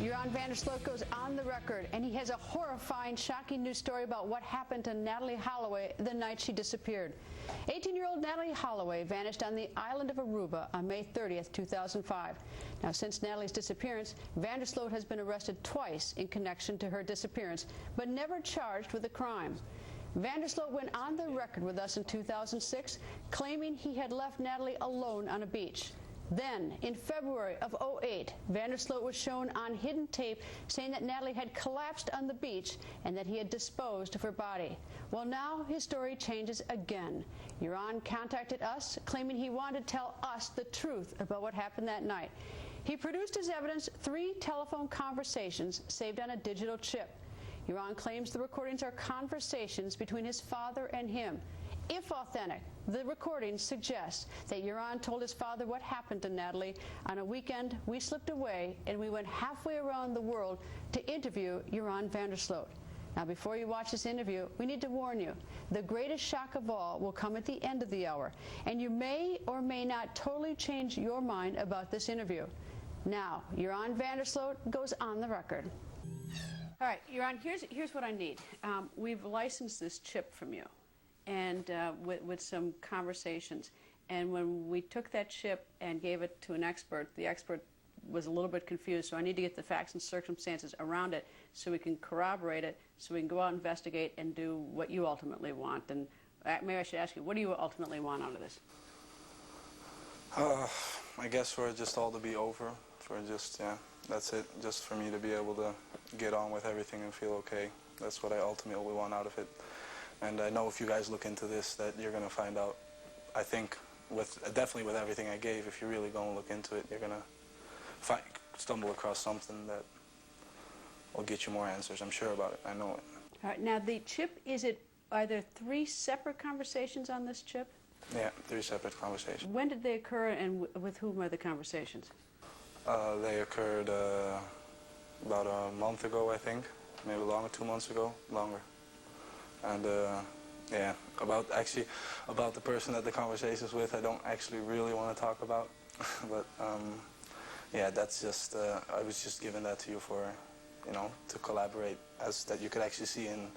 Joran van Sloot goes on the record, and he has a horrifying, shocking news story about what happened to Natalie Holloway the night she disappeared. 18-year-old Natalie Holloway vanished on the island of Aruba on May 30th, 2005. Now, since Natalie's disappearance, van Sloot has been arrested twice in connection to her disappearance, but never charged with a crime. Van Sloot went on the record with us in 2006, claiming he had left Natalie alone on a beach. Then, in February of '08, van Sloot was shown on hidden tape saying that Natalie had collapsed on the beach and that he had disposed of her body. Well, now his story changes again. Joran contacted us, claiming he wanted to tell us the truth about what happened that night. He produced as evidence 3 telephone conversations saved on a digital chip. Joran claims the recordings are conversations between his father and him. If authentic, the recordings suggest that Joran told his father what happened to Natalie. On a weekend, we slipped away and we went halfway around the world to interview Joran van Sloot. Now, before you watch this interview, we need to warn you, the greatest shock of all will come at the end of the hour, and you may or may not totally change your mind about this interview. Now, Joran van Sloot goes on the record. All right, Joran, here's what I need. We've licensed this chip from you, and with some conversations. And when we took that chip and gave it to an expert, the expert was a little bit confused, so I need to get the facts and circumstances around it so we can corroborate it, so we can go out and investigate and do what you ultimately want. And maybe I should ask you, what do you ultimately want out of this? I guess for it just all to be over, for just, yeah, that's it, just for me to be able to get on with everything and feel okay. That's what I ultimately want out of it. And I know if you guys look into this that you're going to find out, I think, definitely with everything I gave, if you really go and look into it, you're going to stumble across something that will get you more answers. I'm sure about it. I know it. All right, now the chip, are there 3 separate conversations on this chip? Yeah, 3 separate conversations. When did they occur, and with whom are the conversations? They occurred about a month ago, I think. Maybe longer, 2 months ago, longer. And yeah, about the person that the conversation's with, I don't actually really want to talk about. But yeah, that's just, I was just giving that to you for, you know, to collaborate, as that you could actually see and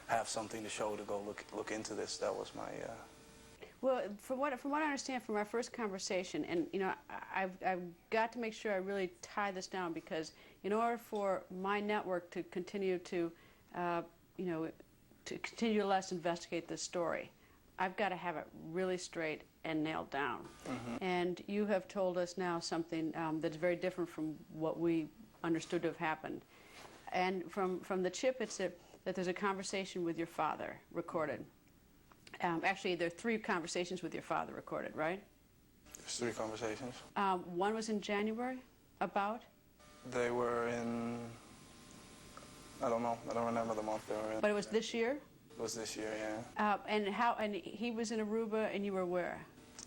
have something to show to go look into this. That was my... Well, from what I understand from our first conversation, and you know, I've got to make sure I really tie this down, because in order for my network to continue to, you know, to continue to let us investigate this story, I've got to have it really straight and nailed down. Mm-hmm. And you have told us now something that's very different from what we understood to have happened. And from the chip, it's that there's a conversation with your father recorded. Actually, there are 3 conversations with your father recorded, right? There's 3 conversations. One was in January, about? They were in, I don't know, I don't remember the month they were in. But it was this year? It was this year, yeah. And he was in Aruba and you were where?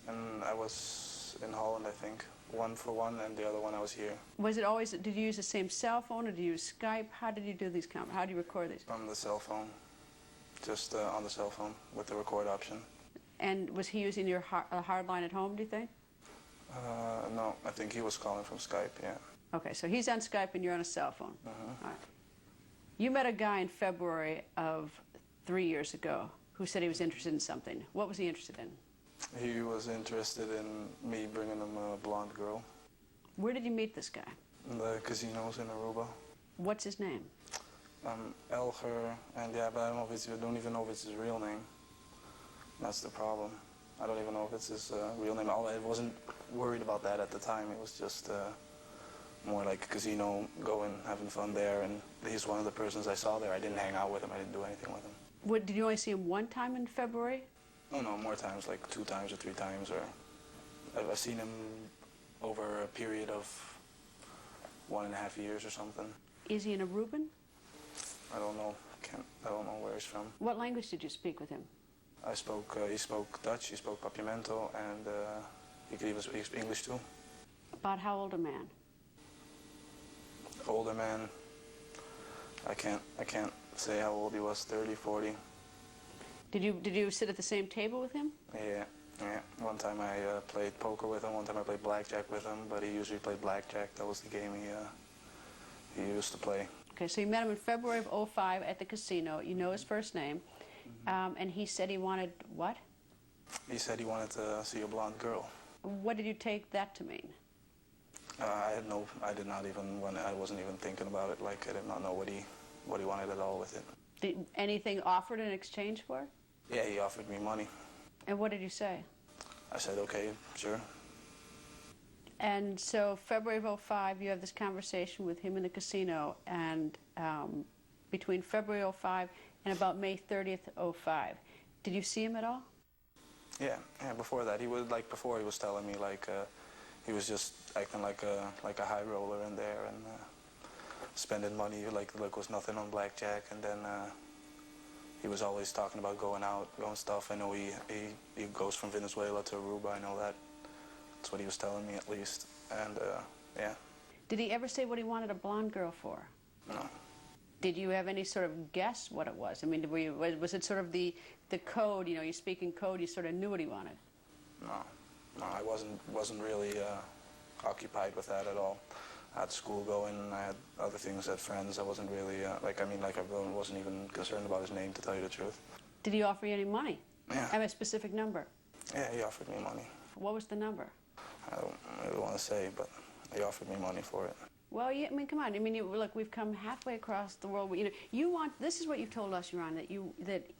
And I was in Holland, I think. One for one, and the other one I was here. Was it always, did you use the same cell phone, or did you use Skype? How did you do these, how do you record these? From the cell phone. Just on the cell phone with the record option. And was he using your hard line at home, do you think? No, I think he was calling from Skype, yeah. Okay, so he's on Skype and you're on a cell phone. Mm-hmm. All right. You met a guy in February of 3 years ago who said he was interested in something. What was he interested in? He was interested in me bringing him a blonde girl. Where did you meet this guy? In the casinos in Aruba. What's his name? Elger, and yeah, but I don't even know if it's his real name. That's the problem. I don't even know if it's his real name. I wasn't worried about that at the time. It was just more like a casino, going, having fun there, and he's one of the persons I saw there. I didn't hang out with him. I didn't do anything with him. What, did you only see him one time in February? Oh, no, more times, like 2 times or 3 times. Or I've seen him over a period of 1.5 years or something. Is he an Aruban? I don't know. I don't know where he's from. What language did you speak with him? He spoke Dutch, he spoke Papiamento, and he could even speak English too. About how old a man? Older man, I can't say how old he was, 30, 40. Did you sit at the same table with him? Yeah. One time I played poker with him, one time I played blackjack with him, but he usually played blackjack. That was the game he used to play. Okay, so you met him in February of '05 at the casino. You know his first name. And he said he wanted what? He said he wanted to see a blonde girl. What did you take that to mean? I did not even I wasn't even thinking about it. Like, I did not know what he wanted at all with it. Did anything offered in exchange for it? Yeah, he offered me money. And what did you say? I said, okay, sure. And so February of '05, you have this conversation with him in the casino, and between February '05 and about May 30th, '05. Did you see him at all? Yeah, before that, he was telling me, like, he was just acting like a high roller in there and spending money like was nothing on blackjack, and then he was always talking about going out, going stuff. I know he goes from Venezuela to Aruba, I know that. That's what he was telling me, at least, and yeah. Did he ever say what he wanted a blonde girl for? No. Did you have any sort of guess what it was? I mean, was it sort of the code, you know, you speak in code, you sort of knew what he wanted? No, I wasn't really occupied with that at all. I had school going, and I had other things, I had friends. I wasn't really, I wasn't even concerned about his name, to tell you the truth. Did he offer you any money? Yeah. I have a specific number. Yeah, he offered me money. What was the number? I don't really want to say, but he offered me money for it. Well, yeah, I mean, come on. I mean, look, we've come halfway across the world. You know, you want. This is what you've told us, Joran, that you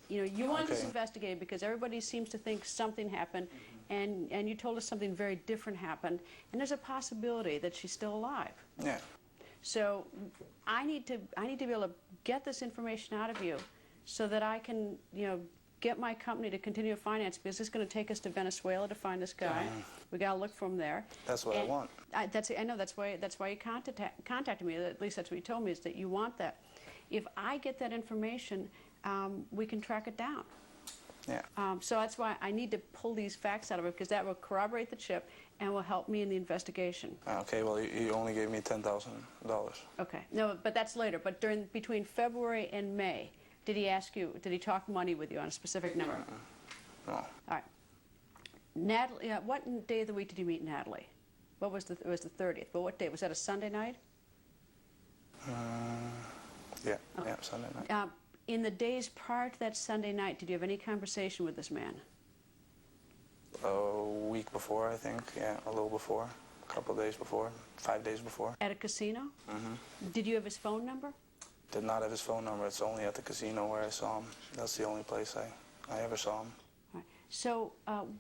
want this investigated because everybody seems to think something happened, and you told us something very different happened, and there's a possibility that she's still alive. Yeah. So, I need to be able to get this information out of you, so that I can, get my company to continue to finance, because it's going to take us to Venezuela to find this guy. We got to look for him there. That's what I want. I know, that's why you contacted me. At least that's what you told me, is that you want that. If I get that information, we can track it down. Yeah. So that's why I need to pull these facts out of it, because that will corroborate the chip and will help me in the investigation. Okay, well, you only gave me $10,000. Okay. No, but that's later. But between February and May, did he talk money with you on a specific number? No. All right. Natalie, what day of the week did you meet Natalie? It was the 30th, but what day? Was that a Sunday night? Yeah, okay. Yeah, Sunday night. In the days prior to that Sunday night, did you have any conversation with this man? A week before, I think. Yeah, a little before. A couple of days before. 5 days before. At a casino? Mm-hmm. Did you have his phone number? Did not have his phone number. It's only at the casino where I saw him. That's the only place I ever saw him. All right. So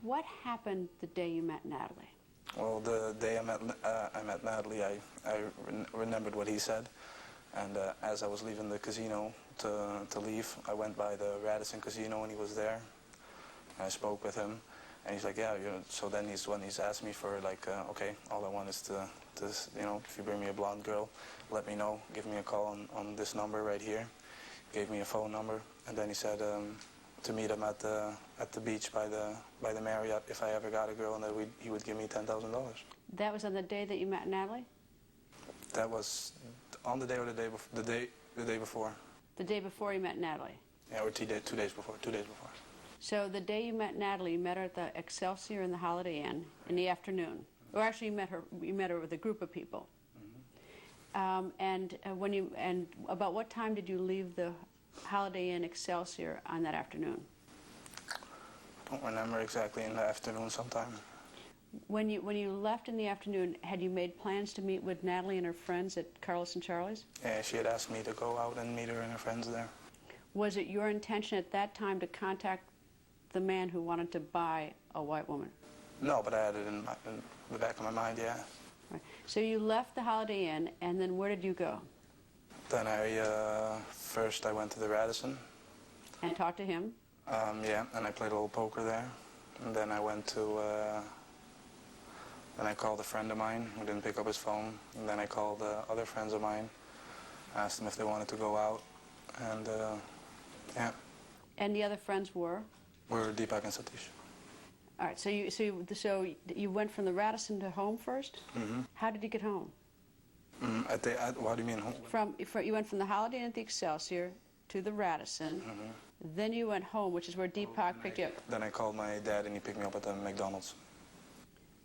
what happened the day you met Natalie? Well, the day I met Natalie, I remembered what he said. And as I was leaving the casino to leave, I went by the Radisson Casino and he was there. And I spoke with him. And he's like, yeah, so then he's asked me for, like, okay, all I want is to if you bring me a blonde girl, let me know, give me a call on this number right here. Gave me a phone number, and then he said to meet him at the beach by the Marriott if I ever got a girl, and that he would give me $10,000. That was on the day that you met Natalie? That was on the day or the day before. The day before you met Natalie? Yeah, or 2 days before. So the day you met Natalie, you met her at the Excelsior in the Holiday Inn in the afternoon. Or actually, you met her with a group of people. Mm-hmm. And about what time did you leave the Holiday Inn Excelsior on that afternoon? Don't remember exactly. In the afternoon sometime. When you left in the afternoon, had you made plans to meet with Natalie and her friends at Carlos and Charlie's? Yeah, she had asked me to go out and meet her and her friends there. Was it your intention at that time to contact the man who wanted to buy a white woman? No, but I had it in the back of my mind, yeah. Right. So you left the Holiday Inn, and then where did you go? Then first I went to the Radisson. And talked to him? Yeah, and I played a little poker there. And then I went to, then I called a friend of mine who didn't pick up his phone. And then I called other friends of mine, asked them if they wanted to go out, and yeah. And the other friends were? Were Deepak and Satish. All right, so you went from the Radisson to home first? Mm-hmm. How did you get home? What do you mean home? You went from the Holiday Inn at the Excelsior to the Radisson. Mm-hmm. Then you went home, which is where Deepak picked you up. Then I called my dad and he picked me up at the McDonald's.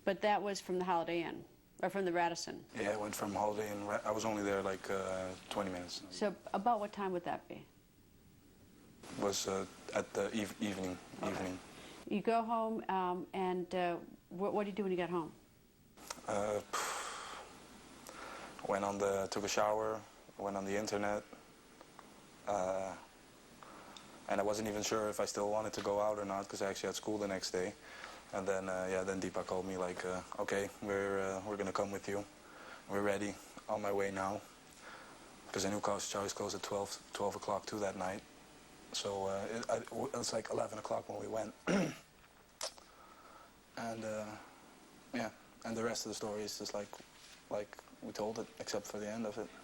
But that was from the Holiday Inn, or from the Radisson? Yeah, I went from Holiday and I was only there like 20 minutes. So about what time would that be? Was at the evening. You go home, and what do you do when you get home? Took a shower, went on the internet, and I wasn't even sure if I still wanted to go out or not because I actually had school the next day. And then then Deepa called me like, okay, we're gonna come with you. We're ready, on my way now, because I knew College Choice closed at 12 o'clock too that night. So it was like 11 o'clock when we went. And yeah, and the rest of the story is just like we told it, except for the end of it.